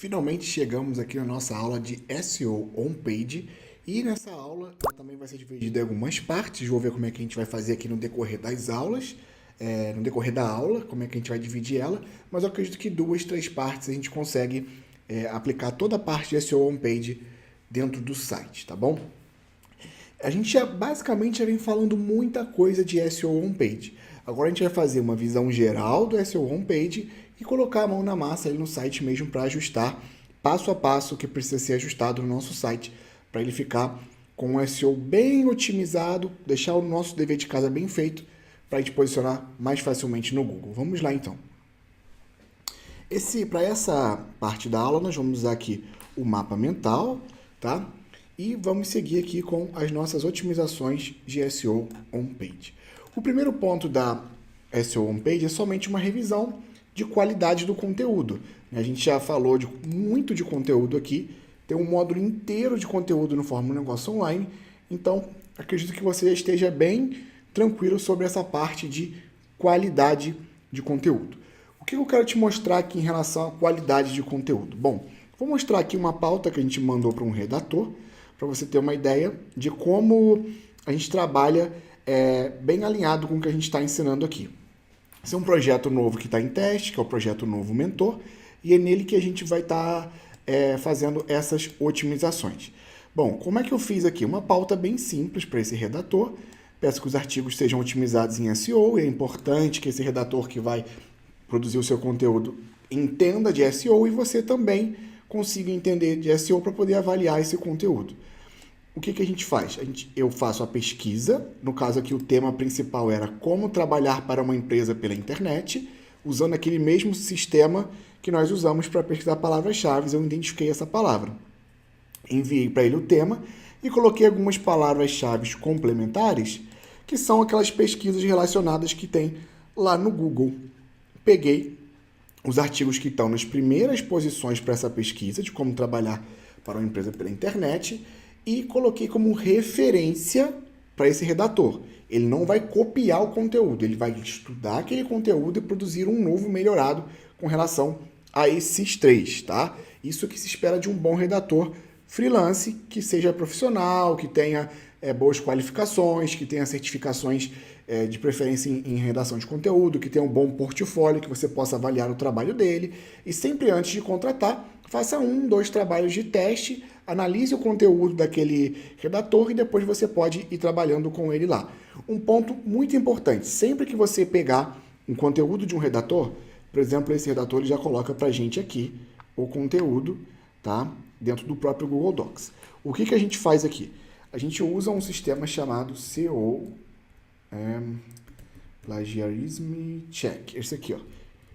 Finalmente chegamos aqui na nossa aula de SEO on-page e nessa aula ela também vai ser dividida em algumas partes. Vou ver como é que a gente vai fazer aqui no decorrer das aulas, no decorrer da aula, como é que a gente vai dividir ela, mas eu acredito que 2, 3 partes a gente consegue aplicar toda a parte de SEO on-page dentro do site, tá bom? A gente basicamente já vem falando muita coisa de SEO on-page. Agora a gente vai fazer uma visão geral do SEO on-page e colocar a mão na massa ali no site mesmo para ajustar passo a passo o que precisa ser ajustado no nosso site para ele ficar com um SEO bem otimizado, deixar o nosso dever de casa bem feito para a gente posicionar mais facilmente no Google. Vamos lá então. Para essa parte da aula nós vamos usar aqui o mapa mental, tá? E vamos seguir aqui com as nossas otimizações de SEO on-page. O primeiro ponto da SEO on-page é somente uma revisão de qualidade do conteúdo. A gente já falou muito de conteúdo aqui, tem um módulo inteiro de conteúdo no Fórmula Negócio Online, então acredito que você já esteja bem tranquilo sobre essa parte de qualidade de conteúdo. O que eu quero te mostrar aqui em relação à qualidade de conteúdo? Bom, vou mostrar aqui uma pauta que a gente mandou para um redator, para você ter uma ideia de como a gente trabalha bem alinhado com o que a gente está ensinando aqui. Esse é um projeto novo que está em teste, que é o projeto Novo Mentor, e é nele que a gente vai estar fazendo essas otimizações. Bom, como é que eu fiz aqui? Uma pauta bem simples para esse redator. Peço que os artigos sejam otimizados em SEO, e é importante que esse redator que vai produzir o seu conteúdo entenda de SEO e você também consiga entender de SEO para poder avaliar esse conteúdo. O que a gente faz? Eu faço a pesquisa, no caso aqui o tema principal era como trabalhar para uma empresa pela internet, usando aquele mesmo sistema que nós usamos para pesquisar palavras-chave, eu identifiquei essa palavra. Enviei para ele o tema e coloquei algumas palavras-chave complementares, que são aquelas pesquisas relacionadas que tem lá no Google. Peguei os artigos que estão nas primeiras posições para essa pesquisa, de como trabalhar para uma empresa pela internet, e coloquei como referência para esse redator. Ele não vai copiar o conteúdo, ele vai estudar aquele conteúdo e produzir um novo melhorado com relação a esses 3, tá? Isso que se espera de um bom redator freelance, que seja profissional, que tenha boas qualificações, que tenha certificações de preferência em redação de conteúdo, que tenha um bom portfólio, que você possa avaliar o trabalho dele. E sempre antes de contratar, faça 1, 2 trabalhos de teste, analise o conteúdo daquele redator e depois você pode ir trabalhando com ele lá. Um ponto muito importante, sempre que você pegar um conteúdo de um redator, por exemplo, esse redator ele já coloca para a gente aqui o conteúdo, tá? Dentro do próprio Google Docs. O que a gente faz aqui? A gente usa um sistema chamado SEO Plagiarism Check. Esse aqui, ó.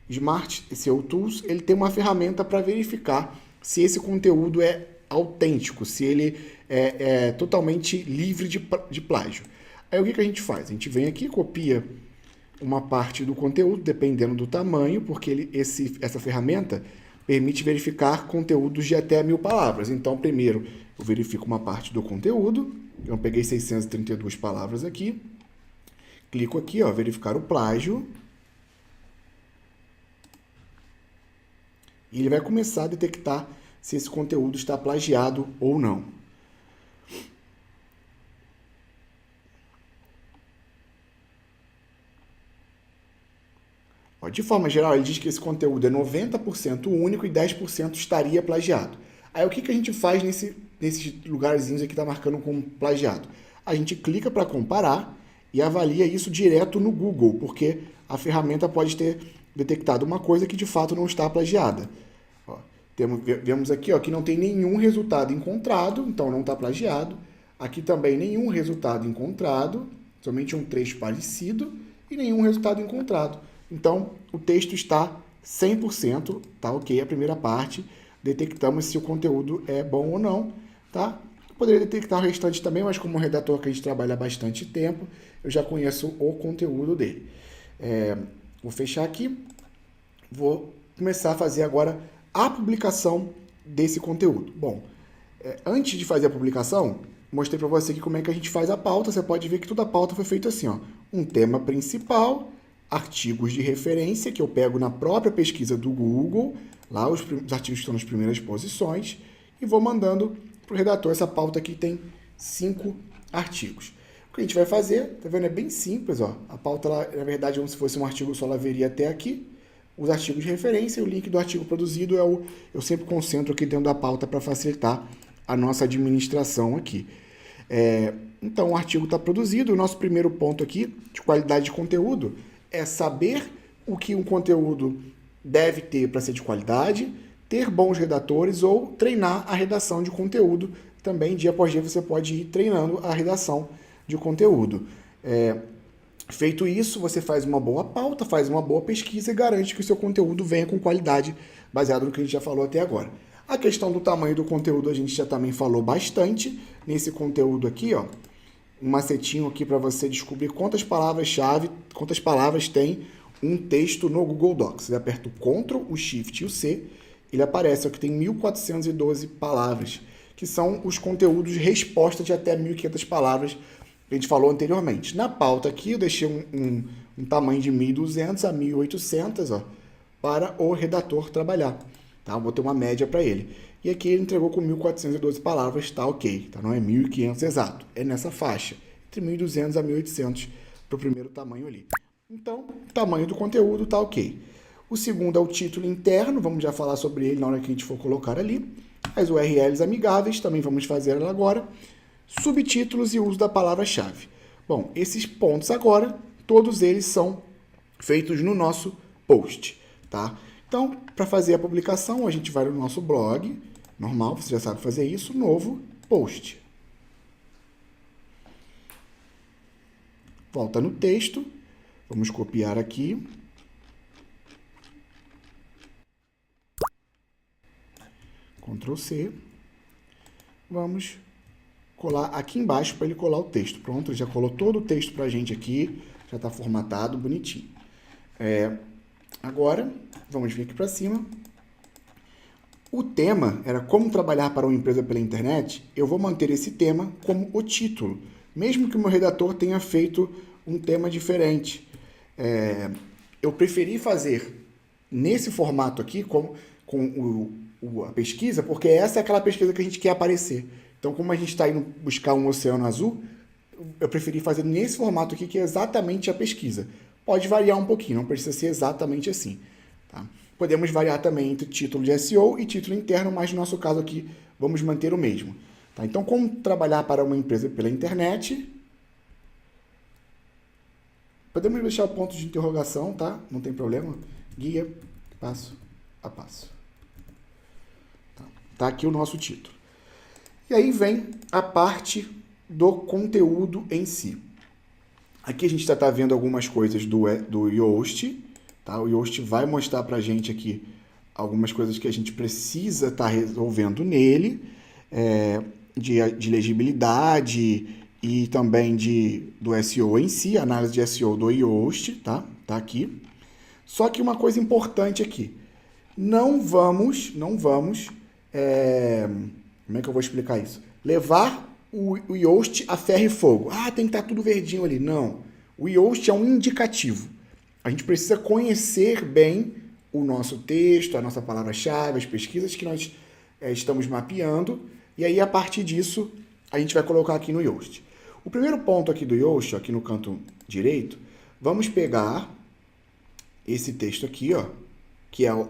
Smart SEO Tools, ele tem uma ferramenta para verificar se esse conteúdo é autêntico, se ele é totalmente livre de plágio. Aí o que a gente faz? A gente vem aqui, copia uma parte do conteúdo, dependendo do tamanho, porque essa ferramenta permite verificar conteúdos de até 1000 palavras. Então, primeiro, eu verifico uma parte do conteúdo. Eu peguei 632 palavras aqui. Clico aqui, ó, verificar o plágio. E ele vai começar a detectar se esse conteúdo está plagiado ou não. De forma geral, ele diz que esse conteúdo é 90% único e 10% estaria plagiado. Aí o que a gente faz nesses lugarzinhos aqui que está marcando como plagiado? A gente clica para comparar e avalia isso direto no Google, porque a ferramenta pode ter detectado uma coisa que de fato não está plagiada. Vemos aqui que não tem nenhum resultado encontrado, então não está plagiado. Aqui também nenhum resultado encontrado, somente um trecho parecido e nenhum resultado encontrado. Então, o texto está 100%, tá ok a primeira parte. Detectamos se o conteúdo é bom ou não, tá? Poderia detectar o restante também, mas como redator que a gente trabalha há bastante tempo, eu já conheço o conteúdo dele. Vou fechar aqui. Vou começar a fazer agora a publicação desse conteúdo. Bom, antes de fazer a publicação, mostrei para você aqui como é que a gente faz a pauta. Você pode ver que toda a pauta foi feita assim, ó. Um tema principal, artigos de referência, que eu pego na própria pesquisa do Google, lá os artigos que estão nas primeiras posições, e vou mandando para o redator. Essa pauta aqui tem 5 artigos. O que a gente vai fazer, tá vendo? É bem simples, ó. A pauta, ela, na verdade, como se fosse um artigo só, ela veria até aqui. Os artigos de referência e o link do artigo produzido eu sempre concentro aqui dentro da pauta para facilitar a nossa administração aqui. Então, o artigo está produzido. O nosso primeiro ponto aqui, de qualidade de conteúdo, é saber o que um conteúdo deve ter para ser de qualidade, ter bons redatores ou treinar a redação de conteúdo. Também, dia após dia, você pode ir treinando a redação de conteúdo. Feito isso, você faz uma boa pauta, faz uma boa pesquisa e garante que o seu conteúdo venha com qualidade, baseado no que a gente já falou até agora. A questão do tamanho do conteúdo a gente já também falou bastante. Nesse conteúdo aqui, ó, um macetinho aqui para você descobrir quantas palavras-chave, quantas palavras tem um texto no Google Docs. Você aperta o Ctrl, o Shift e o C, ele aparece, ó, que tem 1.412 palavras, que são os conteúdos de resposta de até 1.500 palavras, que a gente falou anteriormente. Na pauta aqui, eu deixei um tamanho de 1.200 a 1.800, ó, para o redator trabalhar. Tá? Eu vou ter uma média para ele. E aqui ele entregou com 1.412 palavras, tá ok. Tá? Não é 1.500 exato, é nessa faixa, entre 1.200 a 1.800 para o primeiro tamanho ali. Então, o tamanho do conteúdo tá ok. O segundo é o título interno, vamos já falar sobre ele na hora que a gente for colocar ali. As URLs amigáveis, também vamos fazer ela agora. Subtítulos e uso da palavra-chave. Bom, esses pontos agora, todos eles são feitos no nosso post, tá? Então, para fazer a publicação, a gente vai no nosso blog, normal, você já sabe fazer isso, novo post. Volta no texto, vamos copiar aqui. Ctrl C. Vamos colar aqui embaixo para ele colar o texto. Pronto, ele já colou todo o texto para a gente aqui, já está formatado, bonitinho. Agora, vamos vir aqui para cima. O tema era como trabalhar para uma empresa pela internet. Eu vou manter esse tema como o título, mesmo que o meu redator tenha feito um tema diferente. Eu preferi fazer nesse formato aqui, com a pesquisa, porque essa é aquela pesquisa que a gente quer aparecer. Então, como a gente está indo buscar um oceano azul, eu preferi fazer nesse formato aqui, que é exatamente a pesquisa. Pode variar um pouquinho, não precisa ser exatamente assim. Tá? Podemos variar também entre título de SEO e título interno, mas no nosso caso aqui, vamos manter o mesmo. Tá? Então, como trabalhar para uma empresa pela internet? Podemos deixar o ponto de interrogação, tá? Não tem problema. Guia passo a passo. Tá aqui o nosso título. E aí vem a parte do conteúdo em si. Aqui a gente já está vendo algumas coisas do Yoast. Tá? O Yoast vai mostrar para a gente aqui algumas coisas que a gente precisa estar resolvendo nele, de legibilidade e também do SEO em si, análise de SEO do Yoast, tá? Tá aqui. Só que uma coisa importante aqui, não vamos, como é que eu vou explicar isso? Levar o Yoast a ferro e fogo. Tem que estar tudo verdinho ali. Não. O Yoast é um indicativo. A gente precisa conhecer bem o nosso texto, a nossa palavra-chave, as pesquisas que nós estamos mapeando. E aí, a partir disso, a gente vai colocar aqui no Yoast. O primeiro ponto aqui do Yoast, aqui no canto direito, vamos pegar esse texto aqui, ó, que é o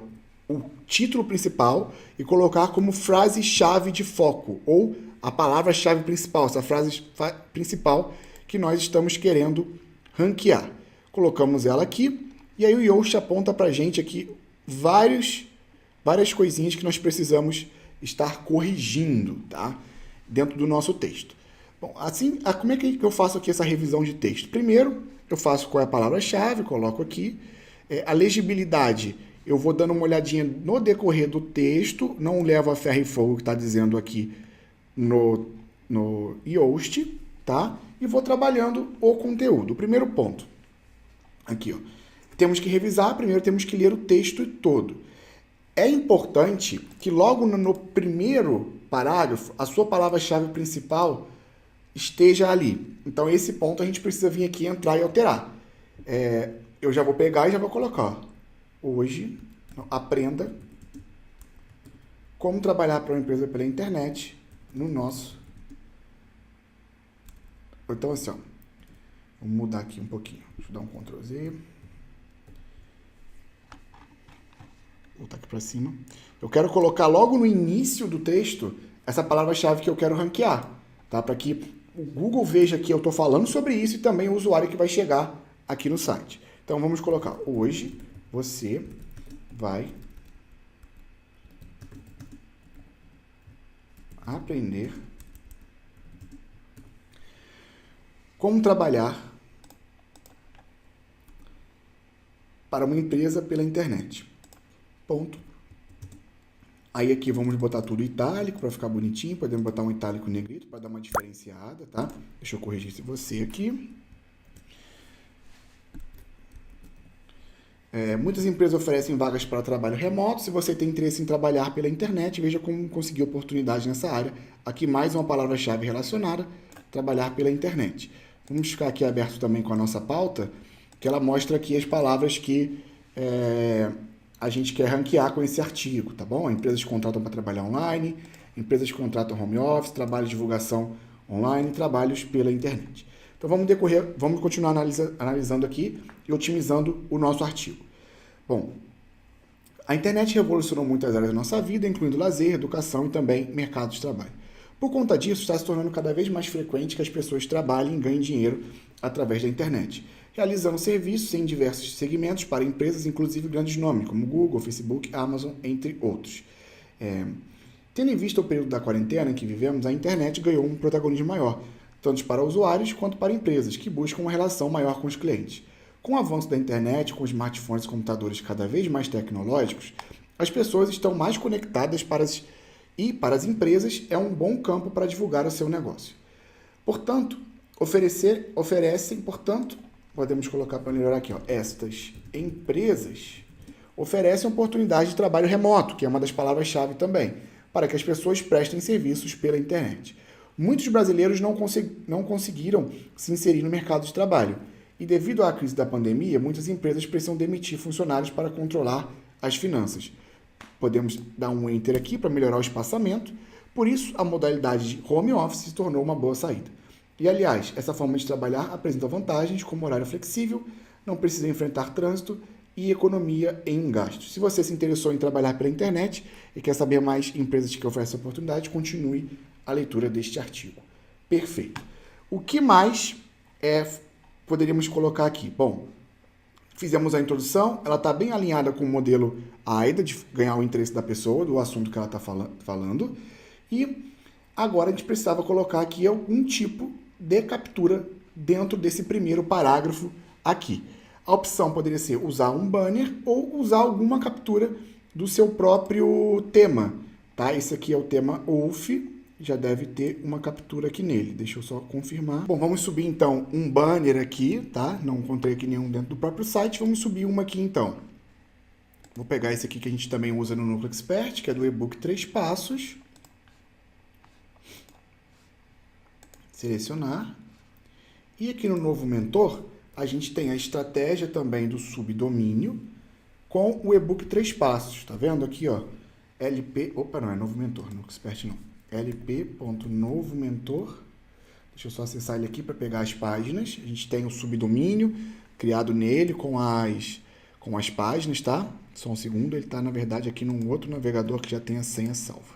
título principal, e colocar como frase-chave de foco, ou a palavra-chave principal, essa frase principal que nós estamos querendo ranquear. Colocamos ela aqui, e aí o Yoast aponta para a gente aqui várias coisinhas que nós precisamos estar corrigindo, tá? Dentro do nosso texto. Bom, assim, como é que eu faço aqui essa revisão de texto? Primeiro, eu faço qual é a palavra-chave, coloco aqui. A legibilidade, eu vou dando uma olhadinha no decorrer do texto, não levo a ferro e fogo que está dizendo aqui no Yoast, tá? E vou trabalhando o conteúdo. O primeiro ponto, aqui, ó, temos que revisar, primeiro temos que ler o texto todo. É importante que logo no primeiro parágrafo, a sua palavra-chave principal esteja ali. Então, esse ponto a gente precisa vir aqui entrar e alterar. eu já vou pegar e já vou colocar. Hoje, aprenda como trabalhar para uma empresa pela internet no nosso... Então, assim, ó, vamos mudar aqui um pouquinho. Deixa eu dar um Ctrl Z. Voltar aqui para cima. Eu quero colocar logo no início do texto essa palavra-chave que eu quero ranquear, tá? Para que o Google veja que eu estou falando sobre isso e também o usuário que vai chegar aqui no site. Então, vamos colocar: hoje você vai aprender como trabalhar para uma empresa pela internet. Ponto. Aí aqui vamos botar tudo itálico para ficar bonitinho. Podemos botar um itálico negrito para dar uma diferenciada, tá? Deixa eu corrigir esse você aqui. Muitas empresas oferecem vagas para trabalho remoto. Se você tem interesse em trabalhar pela internet, veja como conseguir oportunidade nessa área. Aqui mais uma palavra-chave relacionada: trabalhar pela internet. Vamos ficar aqui aberto também com a nossa pauta, que ela mostra aqui as palavras que a gente quer ranquear com esse artigo, tá bom? Empresas que contratam para trabalhar online, empresas que contratam home office, trabalho de divulgação online, trabalhos pela internet. Então vamos continuar analisando aqui e otimizando o nosso artigo. Bom, a internet revolucionou muitas áreas da nossa vida, incluindo lazer, educação e também mercado de trabalho. Por conta disso, está se tornando cada vez mais frequente que as pessoas trabalhem e ganhem dinheiro através da internet, realizando serviços em diversos segmentos para empresas, inclusive grandes nomes, como Google, Facebook, Amazon, entre outros. Tendo em vista o período da quarentena em que vivemos, a internet ganhou um protagonismo maior, tanto para usuários quanto para empresas, que buscam uma relação maior com os clientes. Com o avanço da internet, com smartphones e computadores cada vez mais tecnológicos, as pessoas estão mais conectadas para as empresas é um bom campo para divulgar o seu negócio. Portanto, podemos colocar para melhorar aqui, ó, estas empresas oferecem oportunidade de trabalho remoto, que é uma das palavras-chave também, para que as pessoas prestem serviços pela internet. Muitos brasileiros não conseguiram se inserir no mercado de trabalho e, devido à crise da pandemia, muitas empresas precisam demitir funcionários para controlar as finanças. Podemos dar um Enter aqui para melhorar o espaçamento, por isso a modalidade de home office se tornou uma boa saída. E, aliás, essa forma de trabalhar apresenta vantagens como horário flexível, não precisa enfrentar trânsito e economia em gastos. Se você se interessou em trabalhar pela internet e quer saber mais empresas que oferecem oportunidade, continue a leitura deste artigo. Perfeito. O que mais poderíamos colocar aqui? Bom, fizemos a introdução, ela está bem alinhada com o modelo AIDA, de ganhar o interesse da pessoa, do assunto que ela está falando. E agora a gente precisava colocar aqui algum tipo de captura dentro desse primeiro parágrafo aqui. A opção poderia ser usar um banner ou usar alguma captura do seu próprio tema, tá? Esse aqui é o tema UF, já deve ter uma captura aqui nele. Deixa eu só confirmar. Bom, vamos subir então um banner aqui, tá? Não encontrei aqui nenhum dentro do próprio site, vamos subir uma aqui então. Vou pegar esse aqui que a gente também usa no Núcleo Expert, que é do e-book 3 passos. Selecionar. E aqui no novo mentor, a gente tem a estratégia também do subdomínio com o e-book 3 passos. Tá vendo aqui, ó? Não é novo mentor, Núcleo Expert não. lp.novomentor. Deixa eu só acessar ele aqui para pegar as páginas. A gente tem o subdomínio criado nele com as páginas, tá? Só um segundo, ele está, na verdade, aqui num outro navegador que já tem a senha salva.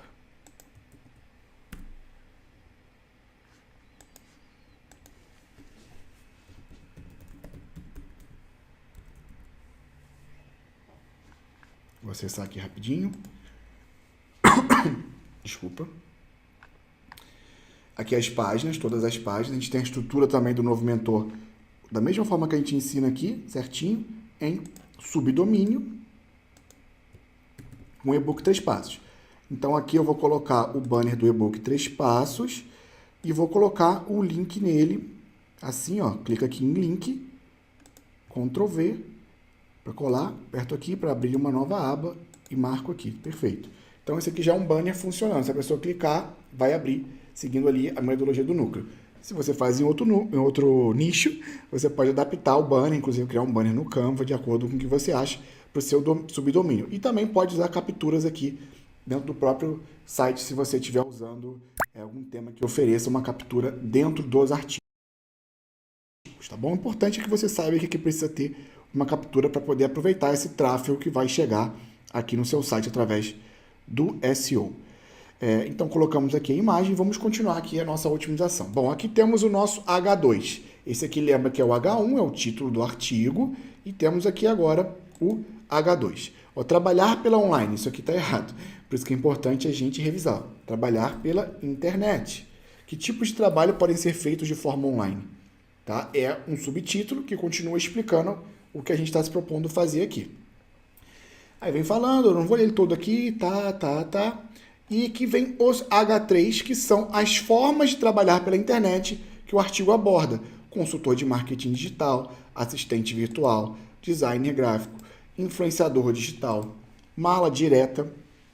Vou acessar aqui rapidinho. Desculpa. Aqui as páginas, todas as páginas. A gente tem a estrutura também do novo mentor, da mesma forma que a gente ensina aqui, certinho, em subdomínio, com o e-book 3 passos. Então aqui eu vou colocar o banner do e-book 3 passos e vou colocar o link nele, assim, ó, clica aqui em link, Ctrl V, para colar, aperto aqui para abrir uma nova aba e marco aqui, perfeito. Então esse aqui já é um banner funcionando, se a pessoa clicar, vai abrir, seguindo ali a metodologia do núcleo. Se você faz em outro nicho, você pode adaptar o banner, inclusive criar um banner no Canva de acordo com o que você acha para o seu subdomínio. E também pode usar capturas aqui dentro do próprio site, se você estiver usando algum tema que ofereça uma captura dentro dos artigos. Tá bom? O importante é que você saiba que precisa ter uma captura para poder aproveitar esse tráfego que vai chegar aqui no seu site através do SEO. Então, colocamos aqui a imagem e vamos continuar aqui a nossa otimização. Bom, aqui temos o nosso H2. Esse aqui lembra que é o H1, é o título do artigo, e temos aqui agora o H2. Trabalhar pela online, isso aqui está errado. Por isso que é importante a gente revisar. Trabalhar pela internet. Que tipos de trabalho podem ser feitos de forma online? Tá? É um subtítulo que continua explicando o que a gente está se propondo fazer aqui. Aí vem falando, eu não vou ler ele todo aqui, tá. E aqui vem os H3, que são as formas de trabalhar pela internet que o artigo aborda. Consultor de marketing digital, assistente virtual, designer gráfico, influenciador digital, mala direta,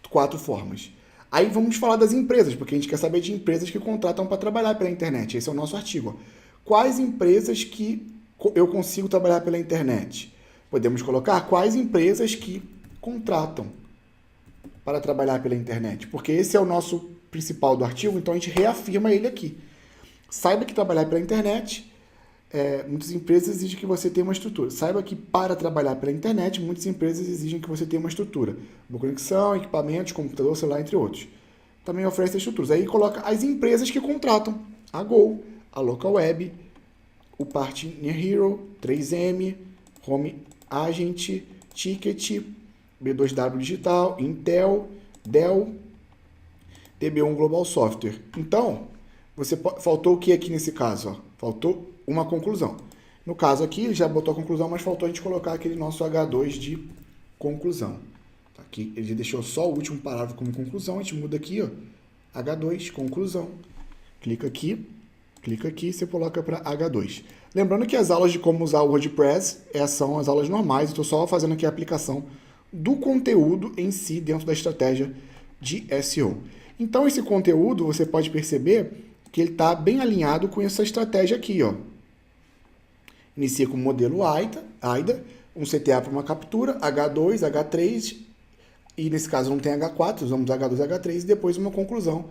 4 formas. Aí vamos falar das empresas, porque a gente quer saber de empresas que contratam para trabalhar pela internet. Esse é o nosso artigo. Quais empresas que eu consigo trabalhar pela internet? Podemos colocar quais empresas que contratam para trabalhar pela internet, porque esse é o nosso principal do artigo, então a gente reafirma ele aqui. Saiba que trabalhar pela internet, muitas empresas exigem que você tenha uma estrutura. Saiba que para trabalhar pela internet, muitas empresas exigem que você tenha uma estrutura. Boa conexão, equipamentos, computador, celular, entre outros. Também oferece estruturas. Aí coloca as empresas que contratam. A Go, a Local Web, o Partner Hero, 3M, Home Agent, Ticket, B2W Digital, Intel, Dell, DB1 Global Software. Então, faltou o que aqui nesse caso? Ó? Faltou uma conclusão. No caso aqui, ele já botou a conclusão, mas faltou a gente colocar aquele nosso H2 de conclusão. Aqui ele já deixou só o último parágrafo como conclusão, a gente muda aqui, ó, H2, conclusão. Clica aqui, você coloca para H2. Lembrando que as aulas de como usar o WordPress são as aulas normais, estou só fazendo aqui a aplicação do conteúdo em si dentro da estratégia de SEO. Então, esse conteúdo, você pode perceber que ele está bem alinhado com essa estratégia aqui. Ó. Inicia com o modelo AIDA, um CTA para uma captura, H2, H3, e nesse caso não tem H4, usamos H2, H3, e depois uma conclusão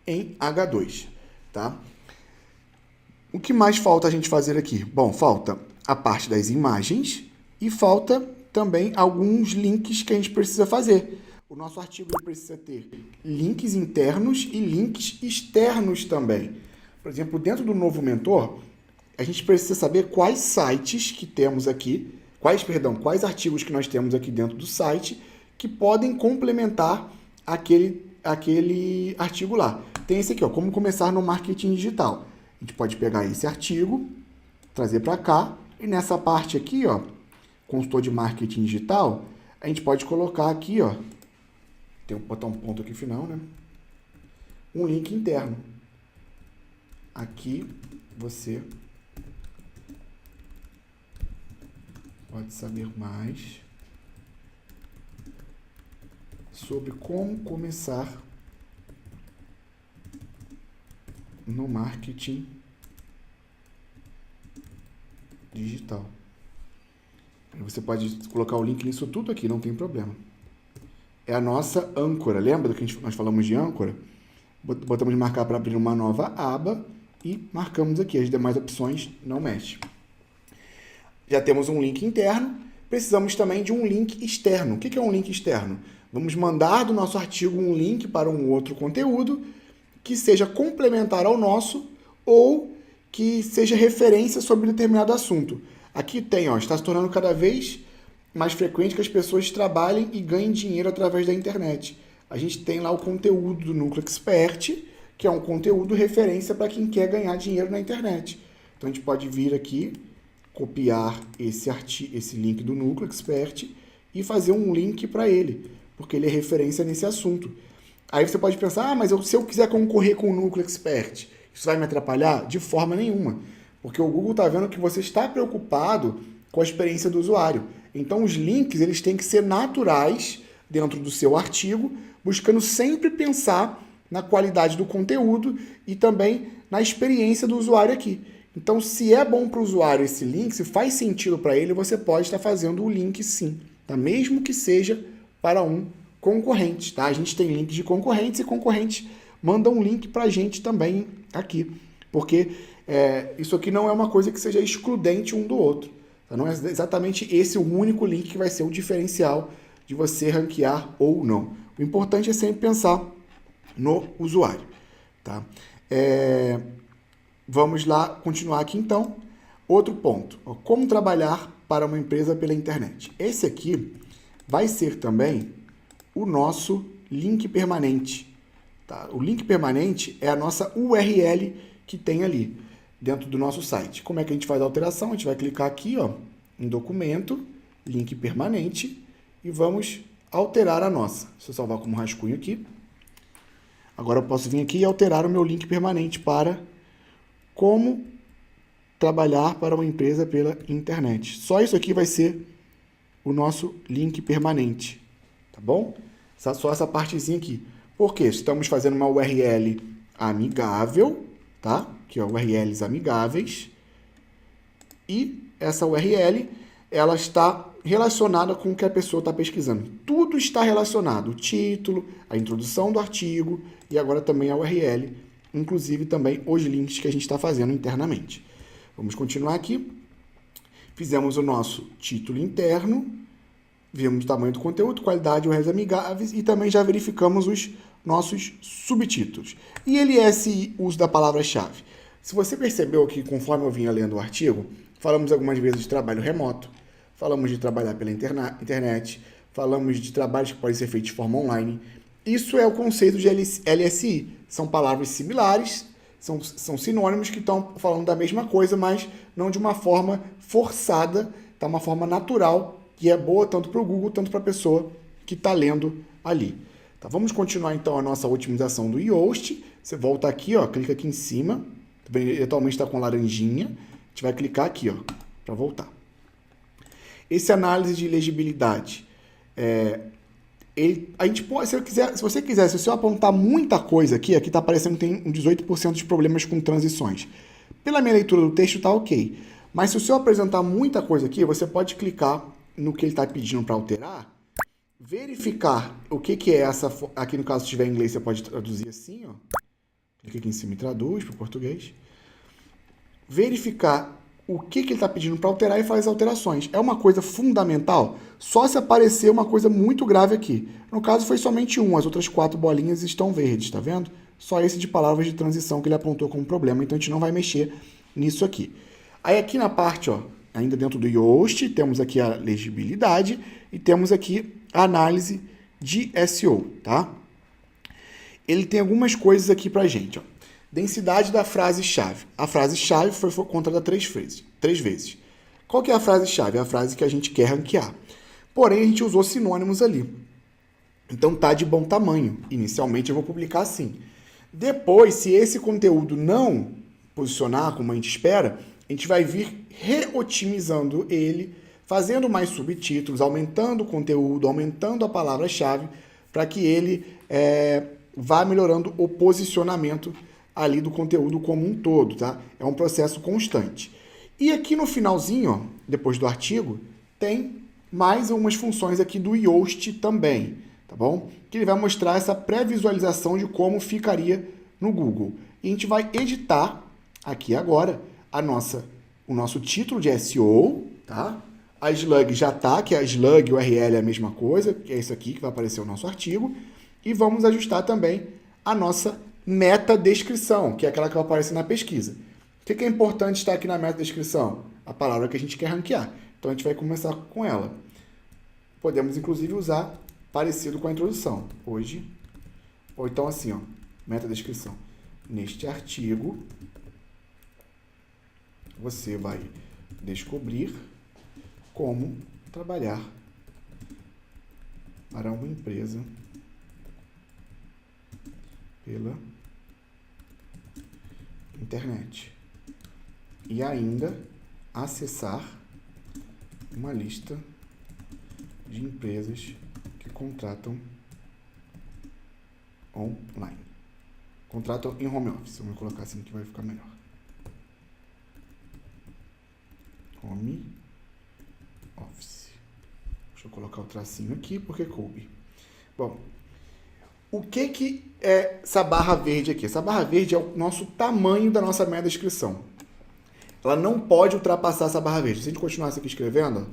em H2. Tá? O que mais falta a gente fazer aqui? Bom, falta a parte das imagens e falta também alguns links que a gente precisa fazer. O nosso artigo precisa ter links internos e links externos também. Por exemplo, dentro do Novo Mentor, a gente precisa saber quais sites que temos aqui, quais artigos que nós temos aqui dentro do site que podem complementar aquele artigo lá. Tem esse aqui, ó, como começar no marketing digital. A gente pode pegar esse artigo, trazer para cá, e nessa parte aqui, ó, consultor de marketing digital, a gente pode colocar aqui, ó, tem que botar um ponto aqui final, né? Um link interno. Aqui você pode saber mais sobre como começar no marketing digital. Você pode colocar o link nisso tudo aqui, não tem problema. É a nossa âncora. Lembra que nós falamos de âncora? Botamos marcar para abrir uma nova aba e marcamos aqui. As demais opções não mexem. Já temos um link interno. Precisamos também de um link externo. O que é um link externo? Vamos mandar do nosso artigo um link para um outro conteúdo que seja complementar ao nosso ou que seja referência sobre determinado assunto. Aqui tem, ó, está se tornando cada vez mais frequente que as pessoas trabalhem e ganhem dinheiro através da internet. A gente tem lá o conteúdo do Núcleo Expert, que é um conteúdo referência para quem quer ganhar dinheiro na internet. Então, a gente pode vir aqui, copiar esse link do Núcleo Expert e fazer um link para ele, porque ele é referência nesse assunto. Aí você pode pensar, mas se eu quiser concorrer com o Núcleo Expert, isso vai me atrapalhar? De forma nenhuma, porque o Google está vendo que você está preocupado com a experiência do usuário. Então, os links eles têm que ser naturais dentro do seu artigo, buscando sempre pensar na qualidade do conteúdo e também na experiência do usuário aqui. Então, se é bom para o usuário esse link, se faz sentido para ele, você pode estar fazendo o link sim, tá? Mesmo que seja para um concorrente, tá? A gente tem links de concorrentes e concorrentes mandam um link para a gente também aqui, porque isso aqui não é uma coisa que seja excludente um do outro. Tá? Não é exatamente esse o único link que vai ser o diferencial de você ranquear ou não. O importante é sempre pensar no usuário, tá? Vamos lá continuar aqui então. Outro ponto, como trabalhar para uma empresa pela internet. Esse aqui vai ser também o nosso link permanente. Tá? O link permanente é a nossa URL que tem ali dentro do nosso site. Como é que a gente faz a alteração? A gente vai clicar aqui, ó, em documento, link permanente, e vamos alterar a nossa. Deixa eu salvar como rascunho aqui. Agora eu posso vir aqui e alterar o meu link permanente para como trabalhar para uma empresa pela internet. Só isso aqui vai ser o nosso link permanente, tá bom? Só essa partezinha aqui. Por quê? Estamos fazendo uma URL amigável, tá? Que é URLs amigáveis. E essa URL, ela está relacionada com o que a pessoa está pesquisando. Tudo está relacionado. O título, a introdução do artigo e agora também a URL, inclusive também os links que a gente está fazendo internamente. Vamos continuar aqui. Fizemos o nosso título interno, vimos o tamanho do conteúdo, qualidade, URLs amigáveis e também já verificamos os nossos subtítulos. E esse uso da palavra-chave. Se você percebeu que conforme eu vinha lendo o artigo, falamos algumas vezes de trabalho remoto, falamos de trabalhar pela internet, falamos de trabalhos que podem ser feitos de forma online. Isso é o conceito de LSI. São palavras similares, são sinônimos que estão falando da mesma coisa, mas não de uma forma forçada, tá? Uma forma natural, que é boa tanto para o Google, tanto para a pessoa que está lendo ali. Tá? Vamos continuar então a nossa otimização do Yoast. Você volta aqui, ó, clica aqui em cima. Ele atualmente está com laranjinha. A gente vai clicar aqui, ó, para voltar. Esse análise de legibilidade. A gente pode, se eu apontar muita coisa aqui está aparecendo que tem um 18% de problemas com transições. Pela minha leitura do texto está ok. Mas se o senhor apresentar muita coisa aqui, você pode clicar no que ele está pedindo para alterar, verificar o que é essa... Aqui no caso, se tiver em inglês, você pode traduzir assim, ó. Clica aqui em cima e traduz para o português. Verificar o que ele está pedindo para alterar e faz alterações. É uma coisa fundamental, só se aparecer uma coisa muito grave aqui. No caso, foi somente as outras 4 bolinhas estão verdes, tá vendo? Só esse de palavras de transição que ele apontou como problema, então a gente não vai mexer nisso aqui. Aí aqui na parte, ó, ainda dentro do Yoast, temos aqui a legibilidade e temos aqui a análise de SEO, tá? Ele tem algumas coisas aqui pra gente, ó. Densidade da frase-chave. A frase-chave foi encontrada 3 vezes. Qual que é a frase-chave? É a frase que a gente quer ranquear. Porém, a gente usou sinônimos ali. Então, tá de bom tamanho. Inicialmente, eu vou publicar assim. Depois, se esse conteúdo não posicionar como a gente espera, a gente vai vir reotimizando ele, fazendo mais subtítulos, aumentando o conteúdo, aumentando a palavra-chave, para que ele vá melhorando o posicionamento ali do conteúdo como um todo, tá? É um processo constante. E aqui no finalzinho, ó, depois do artigo, tem mais umas funções aqui do Yoast também, tá bom? Que ele vai mostrar essa pré-visualização de como ficaria no Google. E a gente vai editar aqui agora o nosso título de SEO, tá? A slug já tá, que a slug URL é a mesma coisa, que é isso aqui que vai aparecer o nosso artigo. E vamos ajustar também a nossa meta-descrição, que é aquela que vai aparecer na pesquisa. O que é importante estar aqui na meta-descrição? A palavra que a gente quer ranquear. Então, a gente vai começar com ela. Podemos, inclusive, usar parecido com a introdução. Hoje, ou então assim, ó, meta-descrição. Neste artigo, você vai descobrir como trabalhar para uma empresa pela internet e ainda acessar uma lista de empresas que contratam online. Contrato em home office. Vamos colocar assim que vai ficar melhor. Home office. Deixa eu colocar o tracinho aqui, porque coube. Bom, o que é essa barra verde aqui? Essa barra verde é o nosso tamanho da nossa meta descrição. Ela não pode ultrapassar essa barra verde. Se a gente continuasse aqui escrevendo,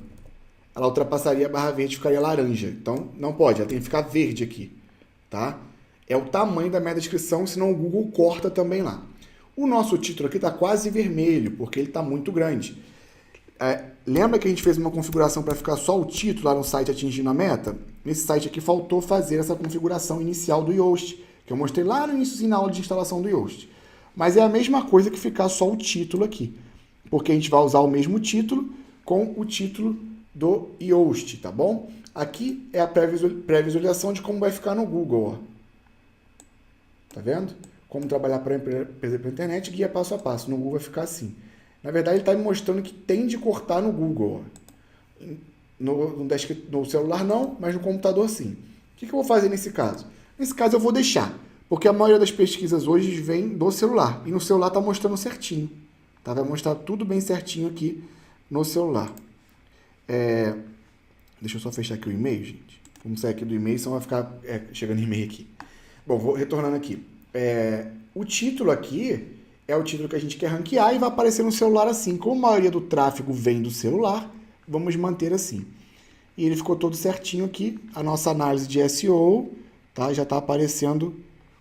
ela ultrapassaria a barra verde e ficaria laranja. Então, não pode, ela tem que ficar verde aqui, tá? É o tamanho da meta descrição, senão o Google corta também lá. O nosso título aqui está quase vermelho, porque ele está muito grande. Lembra que a gente fez uma configuração para ficar só o título lá no site atingindo a meta? Nesse site aqui faltou fazer essa configuração inicial do Yoast, que eu mostrei lá no início na aula de instalação do Yoast. Mas é a mesma coisa que ficar só o título aqui, porque a gente vai usar o mesmo título com o título do Yoast, tá bom? Aqui é a pré-visualização de como vai ficar no Google, ó. Tá vendo? Como trabalhar para a empresa pela internet, guia passo a passo. No Google vai ficar assim. Na verdade, ele está me mostrando que tem de cortar no Google. No celular não, mas no computador sim. O que eu vou fazer nesse caso? Nesse caso eu vou deixar, porque a maioria das pesquisas hoje vem do celular. E no celular está mostrando certinho. Tá? Vai mostrar tudo bem certinho aqui no celular. Deixa eu só fechar aqui o e-mail, gente. Vamos sair aqui do e-mail, senão vai ficar chegando e-mail aqui. Bom, vou retornando aqui. O título aqui é o título que a gente quer ranquear e vai aparecer no celular assim. Como a maioria do tráfego vem do celular, vamos manter assim. E ele ficou todo certinho aqui. A nossa análise de SEO, tá? Já está aparecendo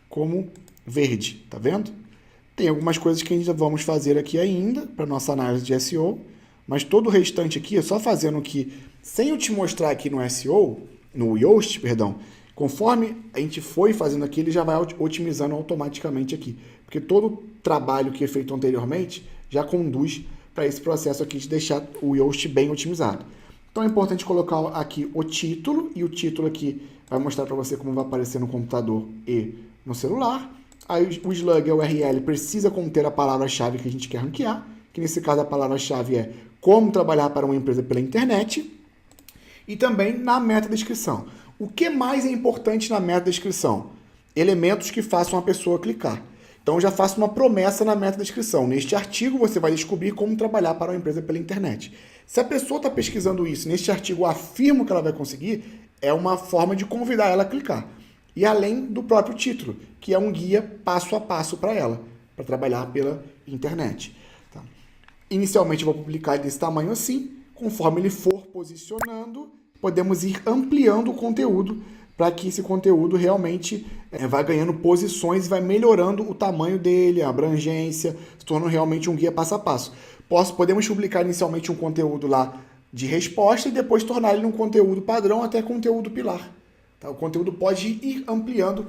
como verde, tá vendo? Tem algumas coisas que ainda vamos fazer aqui ainda para nossa análise de SEO, mas todo o restante aqui é só fazendo aqui, sem eu te mostrar aqui no SEO, no Yoast, perdão, conforme a gente foi fazendo aqui, ele já vai otimizando automaticamente aqui. Porque todo o trabalho que é feito anteriormente já conduz para esse processo aqui de deixar o Yoast bem otimizado. Então é importante colocar aqui o título, e o título aqui vai mostrar para você como vai aparecer no computador e no celular. Aí o slug, a URL, precisa conter a palavra-chave que a gente quer ranquear, que nesse caso a palavra-chave é como trabalhar para uma empresa pela internet, e também na meta-descrição. O que mais é importante na meta-descrição? Elementos que façam a pessoa clicar. Então, eu já faço uma promessa na meta-descrição. Neste artigo, você vai descobrir como trabalhar para uma empresa pela internet. Se a pessoa está pesquisando isso, neste artigo eu afirmo que ela vai conseguir, é uma forma de convidar ela a clicar. E além do próprio título, que é um guia passo a passo para ela, para trabalhar pela internet. Tá? Inicialmente, eu vou publicar desse tamanho assim. Conforme ele for posicionando, podemos ir ampliando o conteúdo para que esse conteúdo realmente vá ganhando posições e vai melhorando o tamanho dele, a abrangência, se tornando realmente um guia passo a passo. Podemos publicar inicialmente um conteúdo lá de resposta e depois tornar ele um conteúdo padrão até conteúdo pilar. Tá? O conteúdo pode ir ampliando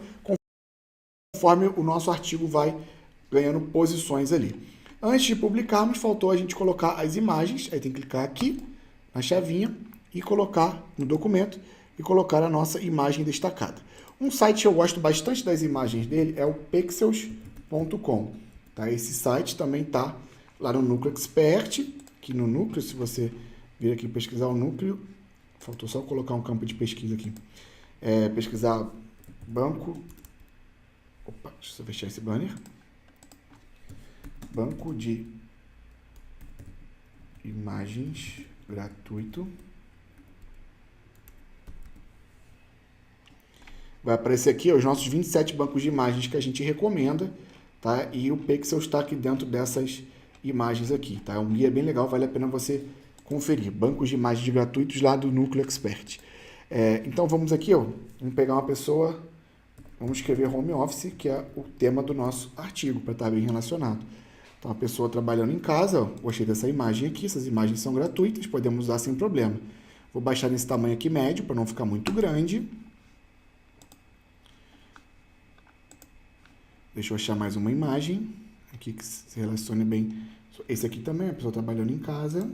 conforme o nosso artigo vai ganhando posições ali. Antes de publicarmos, faltou a gente colocar as imagens. Aí tem que clicar aqui na chavinha e colocar no documento e colocar a nossa imagem destacada. Um site que eu gosto bastante das imagens dele é o pexels.com. Tá? Esse site também está lá no Núcleo Expert. Aqui no Núcleo, se você vir aqui pesquisar o Núcleo, faltou só colocar um campo de pesquisa aqui. Pesquisar banco... Opa, deixa eu fechar esse banner. Banco de imagens gratuito. Vai aparecer aqui os nossos 27 bancos de imagens que a gente recomenda, tá? E o Pexel está aqui dentro dessas imagens aqui, tá? É um guia bem legal, vale a pena você conferir. Bancos de imagens gratuitos lá do Núcleo Expert. Então vamos aqui, ó, vamos pegar uma pessoa, vamos escrever home office, que é o tema do nosso artigo, para estar bem relacionado. Então a pessoa trabalhando em casa, ó, gostei dessa imagem aqui, essas imagens são gratuitas, podemos usar sem problema. Vou baixar nesse tamanho aqui médio, para não ficar muito grande. Deixa eu achar mais uma imagem aqui que se relacione bem. Esse aqui também, a pessoa trabalhando em casa.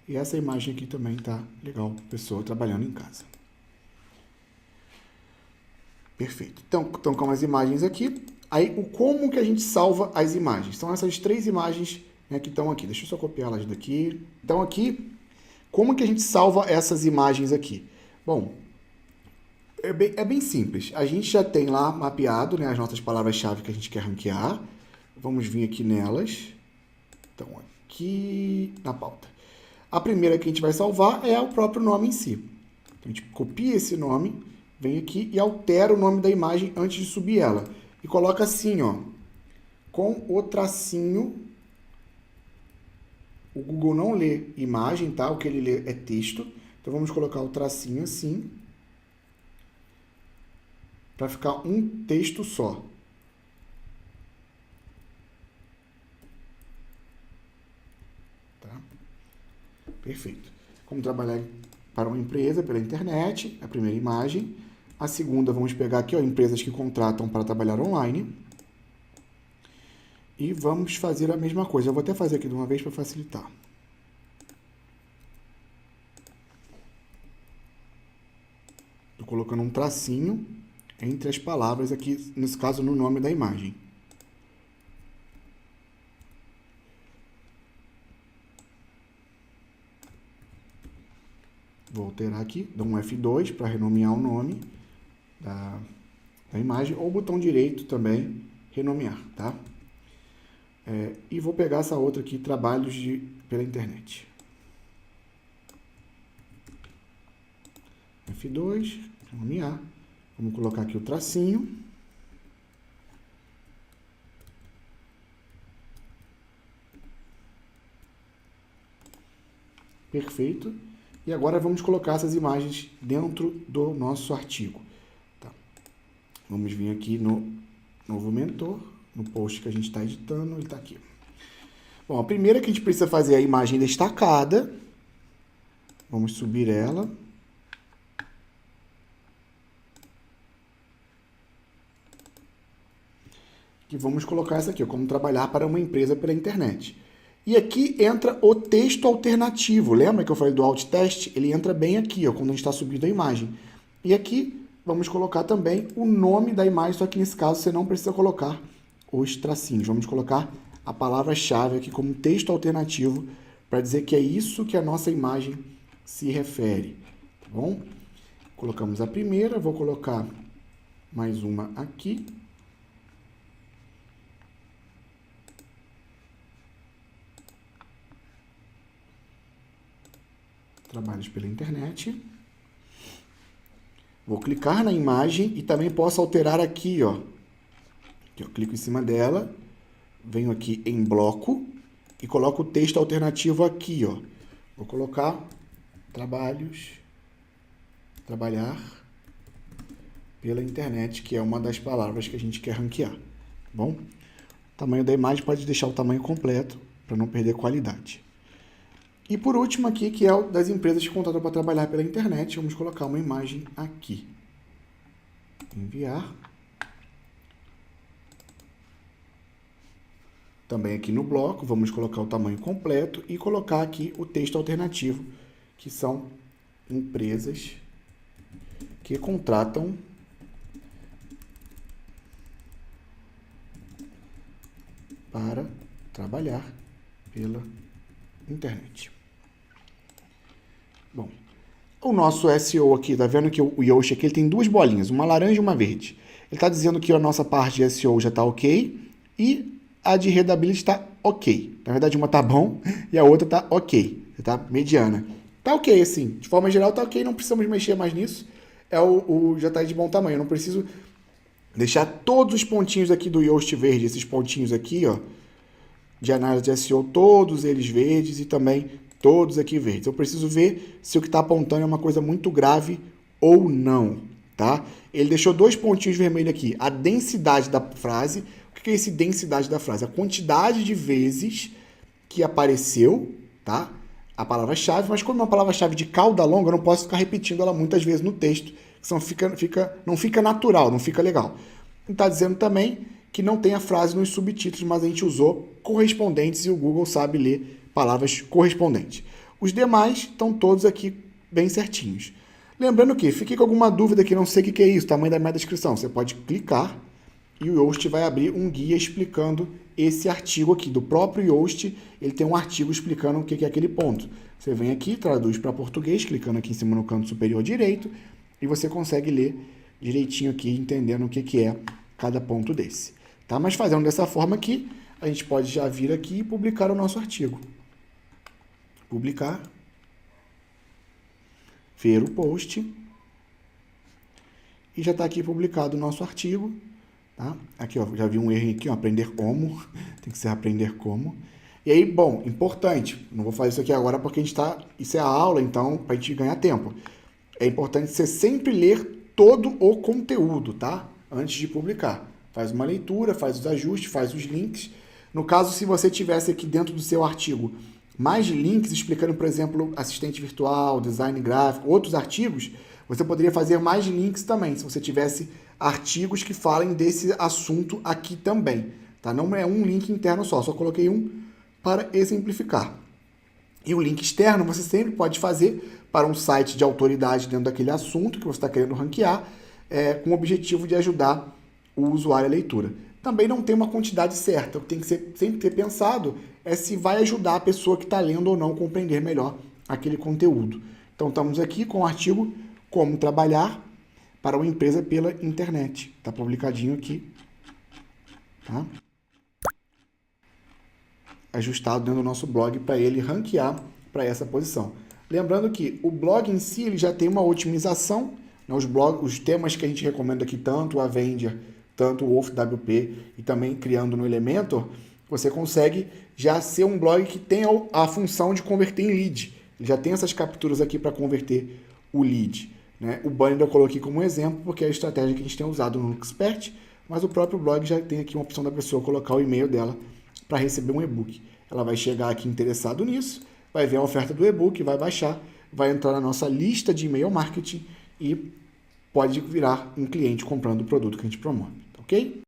E essa imagem aqui também tá legal, pessoa trabalhando em casa. Perfeito. Então com as imagens aqui. Aí, como que a gente salva as imagens? São essas 3 imagens, né, que estão aqui. Deixa eu só copiar elas daqui. Então, aqui... Como que a gente salva essas imagens aqui? Bom, é bem simples. A gente já tem lá mapeado, né, as nossas palavras-chave que a gente quer ranquear. Vamos vir aqui nelas. Então, aqui na pauta. A primeira que a gente vai salvar é o próprio nome em si. Então, a gente copia esse nome, vem aqui e altera o nome da imagem antes de subir ela. E coloca assim, ó, com o tracinho. O Google não lê imagem, tá? O que ele lê é texto. Então, vamos colocar o tracinho assim, para ficar um texto só. Tá? Perfeito. Como trabalhar para uma empresa pela internet, a primeira imagem. A segunda, vamos pegar aqui, ó, empresas que contratam para trabalhar online. E vamos fazer a mesma coisa. Eu vou até fazer aqui de uma vez para facilitar. Estou colocando um tracinho entre as palavras aqui, nesse caso, no nome da imagem. Vou alterar aqui, dou um F2 para renomear o nome da imagem, ou botão direito também, renomear, tá? E vou pegar essa outra aqui, trabalhos pela internet. F2, renomear. Vamos colocar aqui o tracinho. Perfeito. E agora vamos colocar essas imagens dentro do nosso artigo. Tá. Vamos vir aqui no novo mentor, no post que a gente está editando, ele está aqui. Bom, a primeira que a gente precisa fazer é a imagem destacada. Vamos subir ela. E vamos colocar essa aqui, ó, como trabalhar para uma empresa pela internet. E aqui entra o texto alternativo. Lembra que eu falei do alt teste? Ele entra bem aqui, ó, quando a gente está subindo a imagem. E aqui vamos colocar também o nome da imagem, só que nesse caso você não precisa colocar os tracinhos. Vamos colocar a palavra-chave aqui como texto alternativo para dizer que é isso que a nossa imagem se refere. Tá bom? Colocamos a primeira, vou colocar mais uma aqui. Trabalhos pela internet. Vou clicar na imagem e também posso alterar aqui, ó. Aqui, eu clico em cima dela, venho aqui em bloco e coloco o texto alternativo aqui, ó. Vou colocar trabalhos, trabalhar pela internet, que é uma das palavras que a gente quer ranquear, tá bom? O tamanho da imagem pode deixar o tamanho completo para não perder qualidade. E por último aqui, que é o das empresas que contratam para trabalhar pela internet, vamos colocar uma imagem aqui. Enviar. Também aqui no bloco, vamos colocar o tamanho completo e colocar aqui o texto alternativo, que são empresas que contratam para trabalhar pela internet. Bom, o nosso SEO aqui, tá vendo que o Yoast aqui ele tem duas bolinhas, uma laranja e uma verde. Ele está dizendo que a nossa parte de SEO já está ok e a de readability está ok. Na verdade, uma tá bom e a outra tá ok, tá mediana. Tá ok, assim, de forma geral tá ok, não precisamos mexer mais nisso. Já tá de bom tamanho, eu não preciso deixar todos os pontinhos aqui do Yoast verde, esses pontinhos aqui, ó, de análise de SEO, todos eles verdes e também todos aqui verdes. Eu preciso ver se o que está apontando é uma coisa muito grave ou não, tá? Ele deixou dois pontinhos vermelhos aqui. A densidade da frase. O que é esse densidade da frase? A quantidade de vezes que apareceu, tá? A palavra-chave, mas como é uma palavra-chave de cauda longa, eu não posso ficar repetindo ela muitas vezes no texto, senão não fica natural, não fica legal. Está dizendo também que não tem a frase nos subtítulos, mas a gente usou correspondentes e o Google sabe ler palavras correspondentes. Os demais estão todos aqui bem certinhos. Lembrando que, fiquei com alguma dúvida que não sei o que é isso, tamanho da minha descrição, você pode clicar e o Yoast vai abrir um guia explicando esse artigo aqui, do próprio Yoast, ele tem um artigo explicando o que é aquele ponto. Você vem aqui, traduz para português, clicando aqui em cima no canto superior direito, e você consegue ler direitinho aqui, entendendo o que é cada ponto desse. Tá? Mas fazendo dessa forma aqui, a gente pode já vir aqui e publicar o nosso artigo. Publicar. Ver o post. E já está aqui publicado o nosso artigo. Tá? Aqui, ó, já vi um erro aqui, ó, aprender como. Tem que ser aprender como. E aí, bom, importante. Não vou fazer isso aqui agora porque a gente está... Isso é a aula, então, para a gente ganhar tempo. É importante você sempre ler todo o conteúdo, tá? Antes de publicar. Faz uma leitura, faz os ajustes, faz os links. No caso, se você tivesse aqui dentro do seu artigo mais links explicando, por exemplo, assistente virtual, design gráfico, outros artigos, você poderia fazer mais links também, se você tivesse artigos que falem desse assunto aqui também. Tá? Não é um link interno só coloquei um para exemplificar. E o link externo você sempre pode fazer para um site de autoridade dentro daquele assunto que você está querendo ranquear, com o objetivo de ajudar o usuário à leitura. Também não tem uma quantidade certa. O que tem que sempre ter pensado é se vai ajudar a pessoa que está lendo ou não a compreender melhor aquele conteúdo. Então, estamos aqui com o artigo Como Trabalhar para uma Empresa pela Internet. Está publicadinho aqui. Tá? Ajustado dentro do nosso blog para ele ranquear para essa posição. Lembrando que o blog em si ele já tem uma otimização. Né? Os temas que a gente recomenda aqui, tanto o Avenger, tanto o WolfWP e também criando no Elementor, você consegue já ser um blog que tem a função de converter em lead. Ele já tem essas capturas aqui para converter o lead. Né? O banner eu coloquei como exemplo porque é a estratégia que a gente tem usado no Luxpert, mas o próprio blog já tem aqui uma opção da pessoa colocar o e-mail dela para receber um e-book. Ela vai chegar aqui interessado nisso, vai ver a oferta do e-book, vai baixar, vai entrar na nossa lista de e-mail marketing e pode virar um cliente comprando o produto que a gente promove, ok?